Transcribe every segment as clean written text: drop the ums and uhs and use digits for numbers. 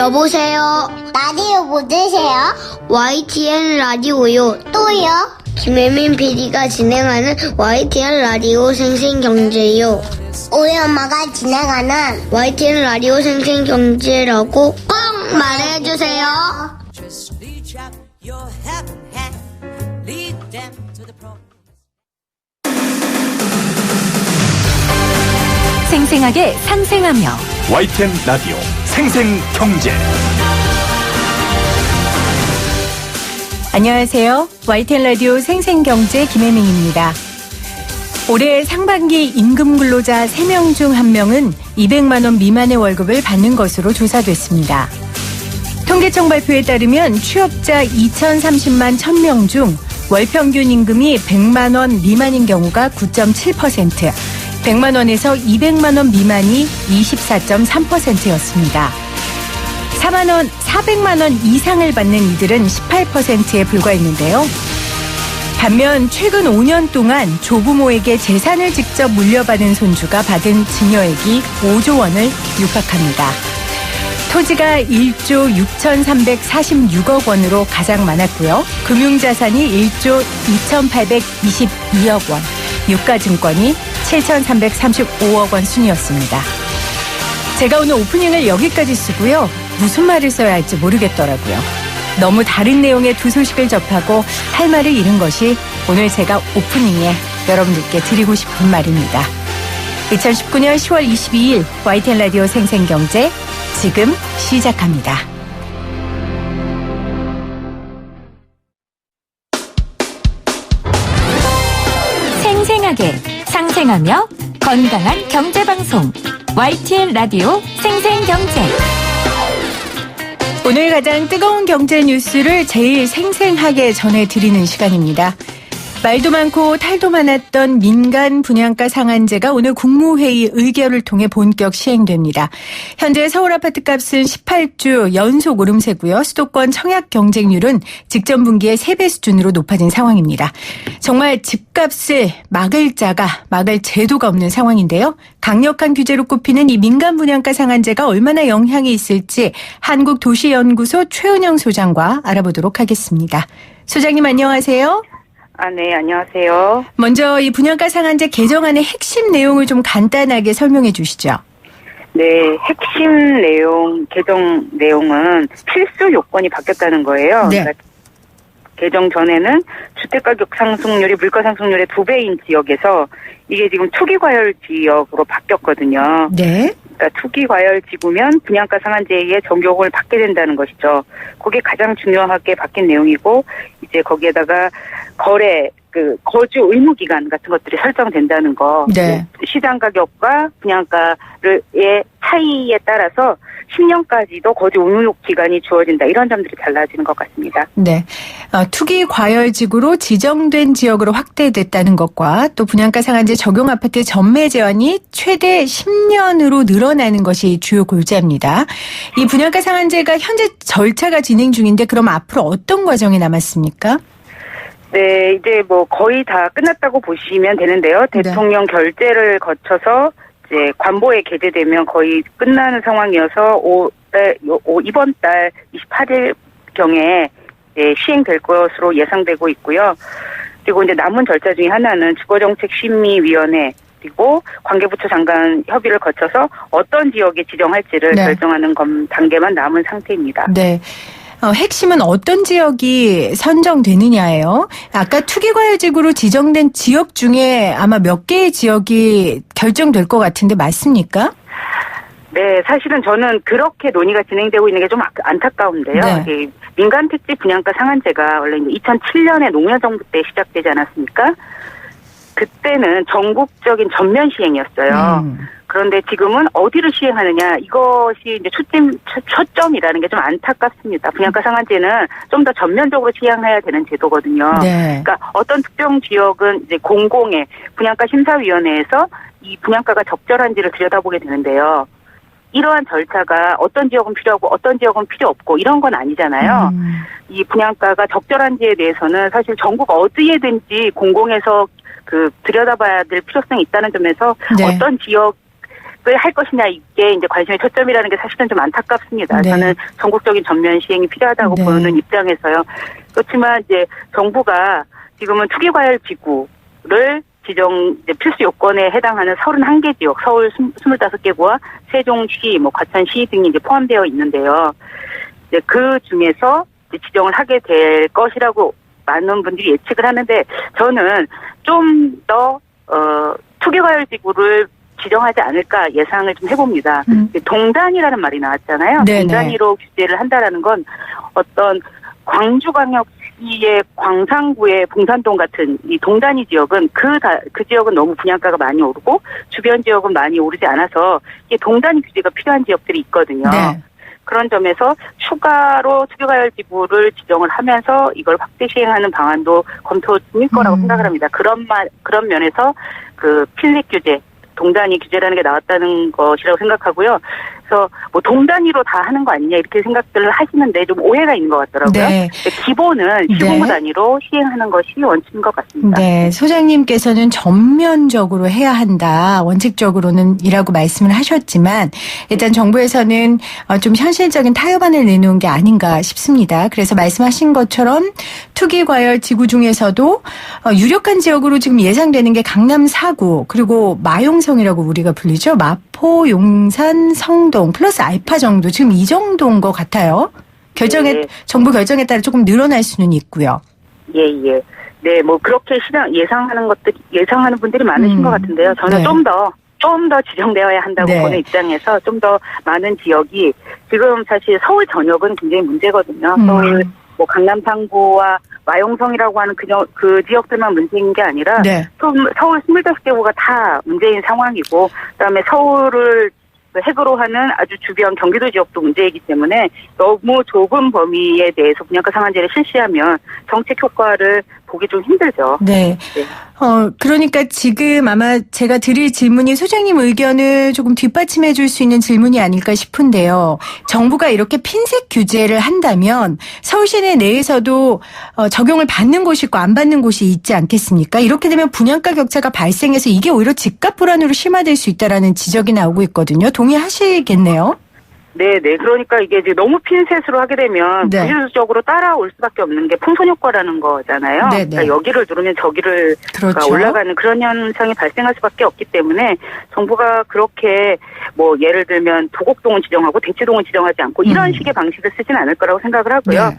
여보세요. 라디오 뭐 들으세요? YTN 라디오요. 또요? 김혜민 PD가 진행하는 YTN 라디오 생생경제요. 우리 엄마가 진행하는 YTN 라디오 생생경제라고 꼭 말해주세요. 생생하게 상생하며 YTN 라디오 생생경제. 안녕하세요. YTN 라디오 생생경제 김혜민입니다. 올해 상반기 임금근로자 3명 중 1명은 200만 원 미만의 월급을 받는 것으로 조사됐습니다. 통계청 발표에 따르면 취업자 2,030만 1,000명 중 월평균 임금이 100만 원 미만인 경우가 9.7%, 100만 원에서 200만 원 미만이 24.3%였습니다. 4만 원, 400만 원 이상을 받는 이들은 18%에 불과했는데요. 반면 최근 5년 동안 조부모에게 재산을 직접 물려받은 손주가 받은 증여액이 5조 원을 육박합니다. 토지가 1조 6,346억 원으로 가장 많았고요. 금융자산이 1조 2,822억 원, 유가증권이 7,335억 원 순이었습니다. 제가 오늘 오프닝을 여기까지 쓰고요. 무슨 말을 써야 할지 모르겠더라고요. 너무 다른 내용의 두 소식을 접하고 할 말을 잃은 것이 오늘 제가 오프닝에 여러분들께 드리고 싶은 말입니다. 2019년 10월 22일 YTN 라디오 생생경제 지금 시작합니다. 생생하게 상생하며 건강한 경제방송 YTN 라디오 생생경제. 오늘 가장 뜨거운 경제 뉴스를 제일 생생하게 전해드리는 시간입니다. 말도 많고 탈도 많았던 민간 분양가 상한제가 오늘 국무회의 의결을 통해 본격 시행됩니다. 현재 서울 아파트값은 18주 연속 오름세고요. 수도권 청약 경쟁률은 직전 분기의 3배 수준으로 높아진 상황입니다. 정말 집값을 막을 제도가 없는 상황인데요. 강력한 규제로 꼽히는 이 민간 분양가 상한제가 얼마나 영향이 있을지 한국도시연구소 최은영 소장과 알아보도록 하겠습니다. 소장님 안녕하세요. 네, 안녕하세요. 먼저 이 분양가 상한제 개정안의 핵심 내용을 좀 간단하게 설명해 주시죠. 네, 핵심 내용, 개정 내용은 필수 요건이 바뀌었다는 거예요. 네. 그러니까 개정 전에는 주택가격 상승률이 물가 상승률의 2배인 지역에서 이게 지금 투기과열 지역으로 바뀌었거든요. 네. 그러니까 투기과열 지구면 분양가 상한제에 적용을 받게 된다는 것이죠. 그게 가장 중요하게 바뀐 내용이고, 이제 거기에다가 거주 의무 기간 같은 것들이 설정된다는 거. 네. 시장 가격과 분양가의 차이에 따라서 10년까지도 거주 의무 기간이 주어진다. 이런 점들이 달라지는 것 같습니다. 네. 투기 과열지구로 지정된 지역으로 확대됐다는 것과 또 분양가 상한제 적용 아파트 전매 제한이 최대 10년으로 늘어나는 것이 주요 골자입니다. 이 분양가 상한제가 현재 절차가 진행 중인데 그럼 앞으로 어떤 과정이 남았습니까? 네, 이제 거의 다 끝났다고 보시면 되는데요. 대통령 결재를 거쳐서 이제 관보에 게재되면 거의 끝나는 상황이어서 이번 달 28일경에 시행될 것으로 예상되고 있고요. 그리고 이제 남은 절차 중에 하나는 주거정책심의위원회 그리고 관계부처 장관 협의를 거쳐서 어떤 지역에 지정할지를 결정하는 단계만 남은 상태입니다. 네. 핵심은 어떤 지역이 선정되느냐예요. 아까 투기과열지구로 지정된 지역 중에 아마 몇 개의 지역이 결정될 것 같은데 맞습니까? 네, 사실은 저는 그렇게 논의가 진행되고 있는 게 좀 안타까운데요. 네. 민간 택지 분양가 상한제가 원래 2007년에 노무현 정부 때 시작되지 않았습니까? 그때는 전국적인 전면 시행이었어요. 그런데 지금은 어디를 시행하느냐 이것이 이제 초점이라는 게 좀 안타깝습니다. 분양가 상한제는 좀 더 전면적으로 시행해야 되는 제도거든요. 네. 그러니까 어떤 특정 지역은 이제 공공의 분양가 심사위원회에서 이 분양가가 적절한지를 들여다보게 되는데요. 이러한 절차가 어떤 지역은 필요하고 어떤 지역은 필요 없고 이런 건 아니잖아요. 이 분양가가 적절한지에 대해서는 사실 전국 어디에든지 공공에서 들여다봐야 될 필요성이 있다는 점에서 어떤 지역 할 것이냐 이게 이제 관심의 초점이라는 게 사실은 좀 안타깝습니다. 네. 저는 전국적인 전면 시행이 필요하다고 네. 보는 입장에서요. 그렇지만 이제 정부가 지금은 투기과열 지구를 지정 이제 필수 요건에 해당하는 31개 지역, 서울 25개구와 세종시, 과천시 등이 이제 포함되어 있는데요. 이제 그 중에서 이제 지정을 하게 될 것이라고 많은 분들이 예측을 하는데 저는 좀 더 투기과열 지구를 지정하지 않을까 예상을 좀 해봅니다. 동단위라는 말이 나왔잖아요. 네네. 동단위로 규제를 한다라는 건 어떤 광주광역시의 광산구의 봉산동 같은 이 동단위 지역은 그 지역은 너무 분양가가 많이 오르고 주변 지역은 많이 오르지 않아서 이게 동단위 규제가 필요한 지역들이 있거든요. 네. 그런 점에서 추가로 투기과열 지구를 지정을 하면서 이걸 확대 시행하는 방안도 검토 중일 거라고 생각을 합니다. 그런 면에서 그 필립 규제, 동단위 규제라는 게 나왔다는 것이라고 생각하고요. 그래서 동단위로 다 하는 거 아니냐 이렇게 생각들을 하시는데 좀 오해가 있는 것 같더라고요. 네. 기본은 시공구 단위로 시행하는 것이 원칙인 것 같습니다. 네, 소장님께서는 전면적으로 해야 한다. 원칙적으로는 이라고 말씀을 하셨지만 일단 정부에서는 좀 현실적인 타협안을 내놓은 게 아닌가 싶습니다. 그래서 말씀하신 것처럼 투기과열 지구 중에서도 유력한 지역으로 지금 예상되는 게 강남 4구 그리고 마용성이라고 우리가 불리죠. 마포, 용산, 성동 플러스 알파 정도 지금 이 정도인 것 같아요. 네. 정부 결정에 따라 조금 늘어날 수는 있고요. 예. 네, 그렇게 예상하는 분들이 많으신 것 같은데요. 저는 네. 좀 더 지정되어야 한다고 네. 보는 입장에서 좀 더 많은 지역이 지금 사실 서울 전역은 굉장히 문제거든요. 서울 강남 상구와 마용성이라고 하는 그 지역들만 문제인 게 아니라 네. 서울 25개구가 다 문제인 상황이고 그다음에 서울을 핵으로 하는 아주 주변 경기도 지역도 문제이기 때문에 너무 좁은 범위에 대해서 분양가 상한제를 실시하면 정책 효과를 보기 좀 힘들죠. 네. 네. 그러니까 지금 아마 제가 드릴 질문이 소장님 의견을 조금 뒷받침해 줄 수 있는 질문이 아닐까 싶은데요. 정부가 이렇게 핀셋 규제를 한다면 서울 시내 내에서도 적용을 받는 곳이 있고 안 받는 곳이 있지 않겠습니까? 이렇게 되면 분양가 격차가 발생해서 이게 오히려 집값 불안으로 심화될 수 있다라는 지적이 나오고 있거든요. 동의하시겠네요? 네. 그러니까 이게 이제 너무 핀셋으로 하게 되면 네. 부수적으로 따라올 수밖에 없는 게 풍선 효과라는 거잖아요. 네. 그러니까 여기를 누르면 저기를 그렇죠. 올라가는 그런 현상이 발생할 수밖에 없기 때문에 정부가 그렇게 예를 들면 도곡동은 지정하고 대치동은 지정하지 않고 이런 식의 방식을 쓰진 않을 거라고 생각을 하고요. 네.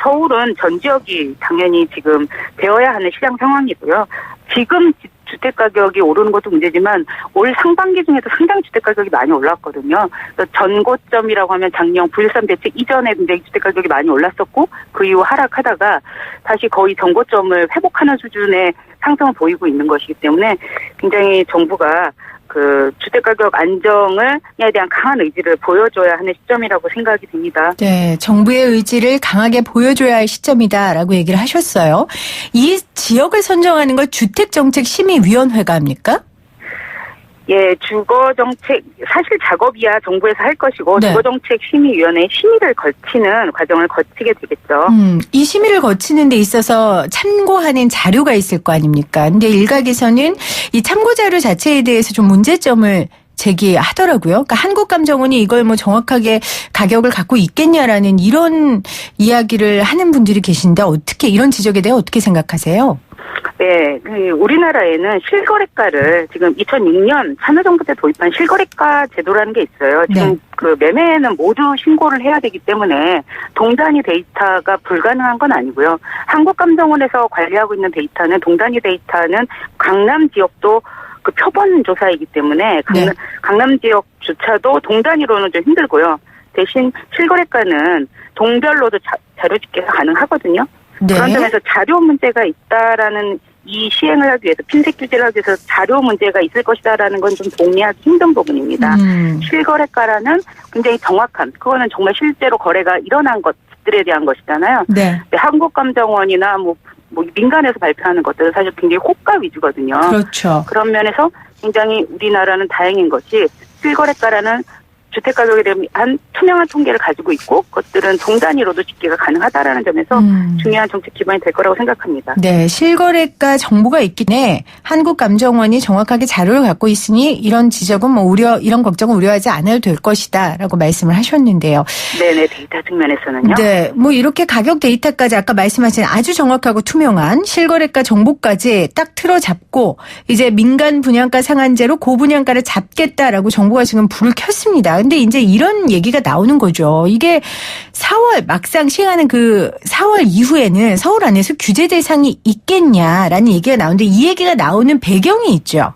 서울은 전 지역이 당연히 지금 되어야 하는 시장 상황이고요. 지금 주택가격이 오르는 것도 문제지만 올 상반기 중에도 상당히 주택가격이 많이 올랐거든요. 전고점이라고 하면 작년 9.13 대책 이전에 굉장히 주택가격이 많이 올랐었고 그 이후 하락하다가 다시 거의 전고점을 회복하는 수준의 상승을 보이고 있는 것이기 때문에 굉장히 정부가 그 주택가격 안정에 대한 강한 의지를 보여줘야 하는 시점이라고 생각이 듭니다. 네, 정부의 의지를 강하게 보여줘야 할 시점이다라고 얘기를 하셨어요. 이 지역을 선정하는 걸 주택정책심의위원회가 합니까? 예, 주거정책 사실 작업이야 정부에서 할 것이고 네. 주거정책심의위원회 심의를 거치는 과정을 거치게 되겠죠. 이 심의를 거치는 데 있어서 참고하는 자료가 있을 거 아닙니까? 근데 일각에서는 이 참고 자료 자체에 대해서 좀 문제점을 제기하더라고요. 그러니까 한국감정원이 이걸 정확하게 가격을 갖고 있겠냐라는 이런 이야기를 하는 분들이 계신데 어떻게 이런 지적에 대해 어떻게 생각하세요? 네, 우리나라에는 실거래가를 지금 2006년 참여정부 때 도입한 실거래가 제도라는 게 있어요. 지금 네. 그 매매는 모두 신고를 해야 되기 때문에 동단위 데이터가 불가능한 건 아니고요. 한국감정원에서 관리하고 있는 데이터는 동단위 데이터는 강남 지역도 그 표본 조사이기 때문에 강남 지역조차도 동단위로는 좀 힘들고요. 대신 실거래가는 동별로도 자료 집계가 가능하거든요. 네. 그런 점에서 자료 문제가 있다라는 이 시행을 하기 위해서 핀셋 규제를 하기 위해서 자료 문제가 있을 것이다라는 건 좀 동의하기 힘든 부분입니다. 실거래가라는 굉장히 정확한 그거는 정말 실제로 거래가 일어난 것들에 대한 것이잖아요. 네. 한국감정원이나 민간에서 발표하는 것들은 사실 굉장히 호가 위주거든요. 그렇죠. 그런 면에서 굉장히 우리나라는 다행인 것이 실거래가라는 주택가격에 대한 투명한 통계를 가지고 있고 그것들은 동 단위로도 집계가 가능하다라는 점에서 중요한 정책 기반이 될 거라고 생각합니다. 네, 실거래가 정보가 있긴 해. 한국감정원이 정확하게 자료를 갖고 있으니 이런 지적은 이런 걱정은 우려하지 않아도 될 것이다라고 말씀을 하셨는데요. 네네, 데이터 측면에서는요. 네, 이렇게 가격 데이터까지 아까 말씀하신 아주 정확하고 투명한 실거래가 정보까지 딱 틀어잡고 이제 민간 분양가 상한제로 고분양가를 잡겠다라고 정부가 지금 불을 켰습니다. 근데 이제 이런 얘기가 나오는 거죠. 이게 4월 막상 시행하는 그 4월 이후에는 서울 안에서 규제 대상이 있겠냐라는 얘기가 나오는데 이 얘기가 나오는 배경이 있죠.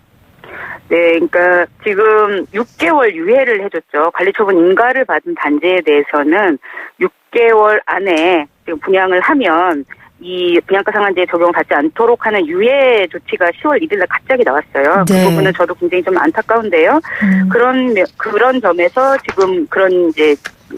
네, 그러니까 지금 6개월 유예를 해줬죠. 관리처분 인가를 받은 단지에 대해서는 6개월 안에 지금 분양을 하면 이 분양가 상한제에 적용받지 않도록 하는 유예 조치가 10월 1일 날 갑자기 나왔어요. 네. 그 부분은 저도 굉장히 좀 안타까운데요. 그런 점에서 지금 그런 이제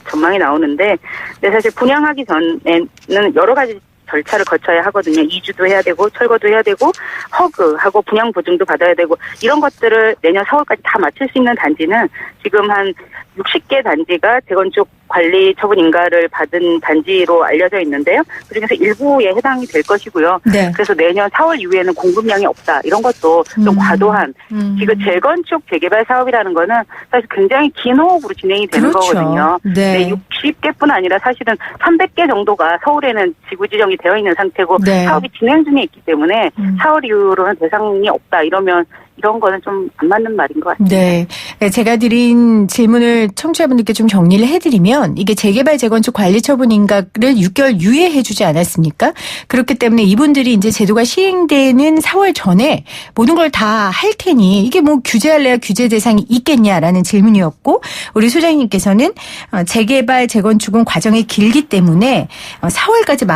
전망이 나오는데, 근데 사실 분양하기 전에는 여러 가지 절차를 거쳐야 하거든요. 이주도 해야 되고 철거도 해야 되고 허그하고 분양 보증도 받아야 되고 이런 것들을 내년 4월까지 다 마칠 수 있는 단지는 지금 한 60개 단지가 재건축 관리 처분 인가를 받은 단지로 알려져 있는데요. 그중에서 일부에 해당이 될 것이고요. 네. 그래서 내년 4월 이후에는 공급량이 없다. 이런 것도 좀 과도한 지금 재건축 재개발 사업이라는 거는 사실 굉장히 긴 호흡으로 진행이 되는 그렇죠. 거거든요. 네. 60개뿐 아니라 사실은 300개 정도가 서울에는 지구 지정이 되어 있는 상태고 네. 사업이 진행 중에 있기 때문에 4월 이후로는 대상이 없다. 이러면 이런 거는 좀 안 맞는 말인 것 같습니다. 네. 제가 드린 질문을 청취자분들께 좀 정리를 해드리면 이게 재개발 재건축 관리처분 인가를 6개월 유예해주지 않았습니까? 그렇기 때문에 이분들이 이제 제도가 시행되는 4월 전에 모든 걸 다 할 테니 이게 규제할래야 규제 대상이 있겠냐라는 질문이었고 우리 소장님께서는 재개발 재건축은 과정이 길기 때문에 4월까지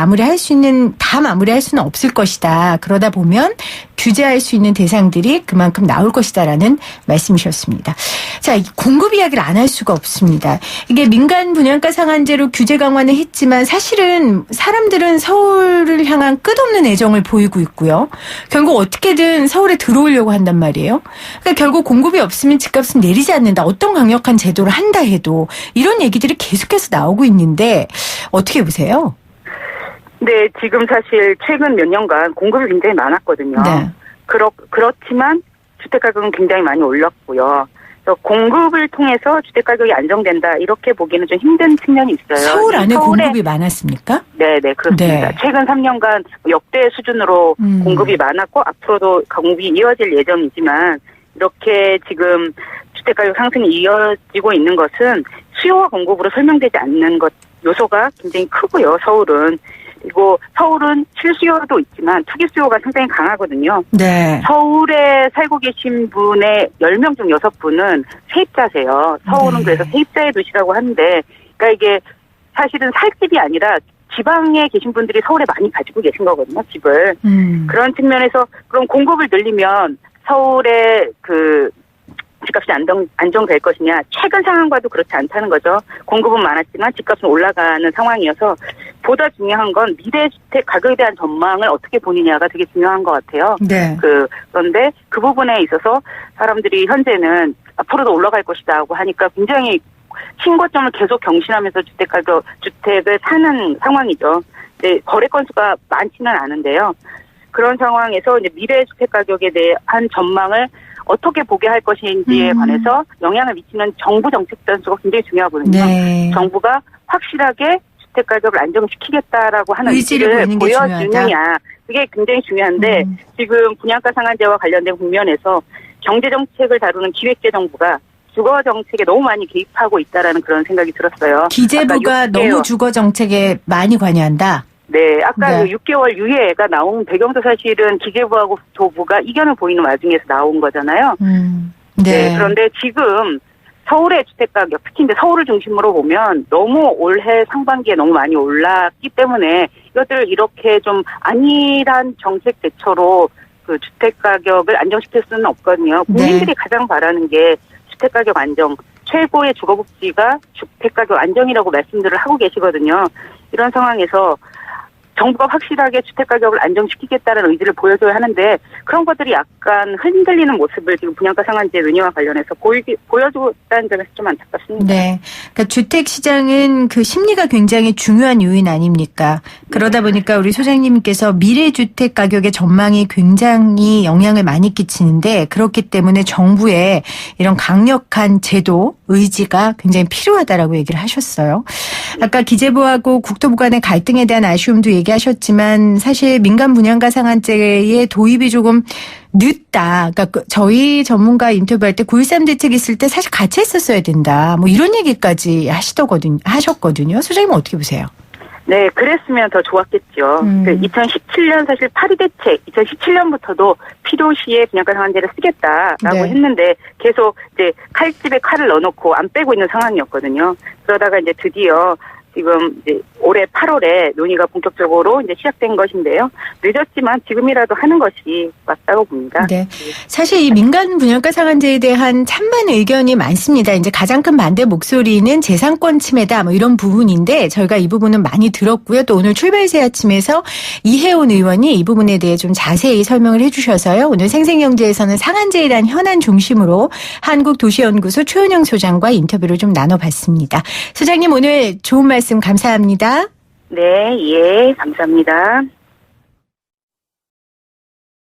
다 마무리할 수는 없을 것이다. 그러다 보면 규제할 수 있는 대상들이 그만큼 나올 것이다라는 말씀이셨습니다. 자, 공급 이야기를 안 할 수가 없습니다. 이게 민간 분양가 상한제로 규제 강화는 했지만 사실은 사람들은 서울을 향한 끝없는 애정을 보이고 있고요. 결국 어떻게든 서울에 들어오려고 한단 말이에요. 그러니까 결국 공급이 없으면 집값은 내리지 않는다. 어떤 강력한 제도를 한다 해도 이런 얘기들이 계속해서 나오고 있는데 어떻게 보세요? 네, 지금 사실 최근 몇 년간 공급이 굉장히 많았거든요. 네. 그렇지만 주택가격은 굉장히 많이 올랐고요. 그래서 공급을 통해서 주택가격이 안정된다 이렇게 보기는 좀 힘든 측면이 있어요. 서울 안에 공급이 많았습니까? 네, 그렇습니다. 네. 최근 3년간 역대 수준으로 공급이 많았고 앞으로도 공급이 이어질 예정이지만 이렇게 지금 주택가격 상승이 이어지고 있는 것은 수요와 공급으로 설명되지 않는 것 요소가 굉장히 크고요. 서울은. 그리고 서울은 실수요도 있지만 투기 수요가 상당히 강하거든요. 네. 서울에 살고 계신 분의 10명 중 6분은 세입자세요. 서울은 네. 그래서 세입자의 도시라고 하는데, 그러니까 이게 사실은 살 집이 아니라 지방에 계신 분들이 서울에 많이 가지고 계신 거거든요, 집을. 그런 측면에서 그럼 공급을 늘리면 서울의 집값이 안정될 것이냐. 최근 상황과도 그렇지 않다는 거죠. 공급은 많았지만 집값은 올라가는 상황이어서 보다 중요한 건 미래 주택 가격에 대한 전망을 어떻게 보느냐가 되게 중요한 것 같아요. 네. 그런데 그 부분에 있어서 사람들이 현재는 앞으로도 올라갈 것이다고 하니까 굉장히 신고점을 계속 경신하면서 주택을 사는 상황이죠. 네, 거래 건수가 많지는 않은데요. 그런 상황에서 이제 미래 주택 가격에 대한 전망을 어떻게 보게 할 것인지에 관해서 영향을 미치는 정부 정책 변수가 굉장히 중요하거든요. 네. 정부가 확실하게 주택 가격을 안정시키겠다라고 하는 의지를 보여주느냐. 그게 굉장히 중요한데 지금 분양가 상한제와 관련된 국면에서 경제 정책을 다루는 기획재정부가 주거 정책에 너무 많이 개입하고 있다라는 그런 생각이 들었어요. 기재부가 너무 주거 정책에 많이 관여한다. 네, 아까 네. 6개월 유예가 나온 배경도 사실은 기재부하고 국토부가 이견을 보이는 와중에서 나온 거잖아요. 네. 그런데 지금 서울의 주택가격, 특히 이제 서울을 중심으로 보면 너무 올해 상반기에 너무 많이 올랐기 때문에 이것들을 이렇게 좀 안일한 정책 대처로 주택가격을 안정시킬 수는 없거든요. 국민들이 가장 바라는 게 주택가격 안정, 최고의 주거복지가 주택가격 안정이라고 말씀들을 하고 계시거든요. 이런 상황에서 정부가 확실하게 주택가격을 안정시키겠다는 의지를 보여줘야 하는데 그런 것들이 약간 흔들리는 모습을 지금 분양가 상한제 논의와 관련해서 보여주고 있다는 점에서 좀 안타깝습니다. 네. 그러니까 주택 시장은 그 심리가 굉장히 중요한 요인 아닙니까? 그러다 보니까 우리 소장님께서 미래 주택 가격의 전망이 굉장히 영향을 많이 끼치는데 그렇기 때문에 정부의 이런 강력한 제도, 의지가 굉장히 필요하다라고 얘기를 하셨어요. 아까 기재부하고 국토부 간의 갈등에 대한 아쉬움도 얘기하셨지만 사실 민간 분양가 상한제의 도입이 조금 늦다. 그러니까 저희 전문가 인터뷰할 때 9.13 대책 있을 때 사실 같이 했었어야 된다. 뭐 이런 얘기까지 하셨거든요. 소장님은 어떻게 보세요? 네, 그랬으면 더 좋았겠죠. 2017년 사실 파리 대책, 2017년부터도 필요시에 분양가 상한제를 쓰겠다라고 네. 했는데 계속 이제 칼집에 칼을 넣어놓고 안 빼고 있는 상황이었거든요. 그러다가 이제 드디어 지금 이제 올해 8월에 논의가 본격적으로 이제 시작된 것인데요. 늦었지만 지금이라도 하는 것이 맞다고 봅니다. 네. 사실 이 민간 분양가 상한제에 대한 찬반 의견이 많습니다. 이제 가장 큰 반대 목소리는 재산권 침해다 뭐 이런 부분인데 저희가 이 부분은 많이 들었고요. 또 오늘 출발새 아침에서 이혜원 의원이 이 부분에 대해 좀 자세히 설명을 해 주셔서요. 오늘 생생경제에서는 상한제에 대한 현안 중심으로 한국도시연구소 최은영 소장과 인터뷰를 좀 나눠봤습니다. 소장님 오늘 좋은 말씀 감사합니다. 네, 예, 감사합니다.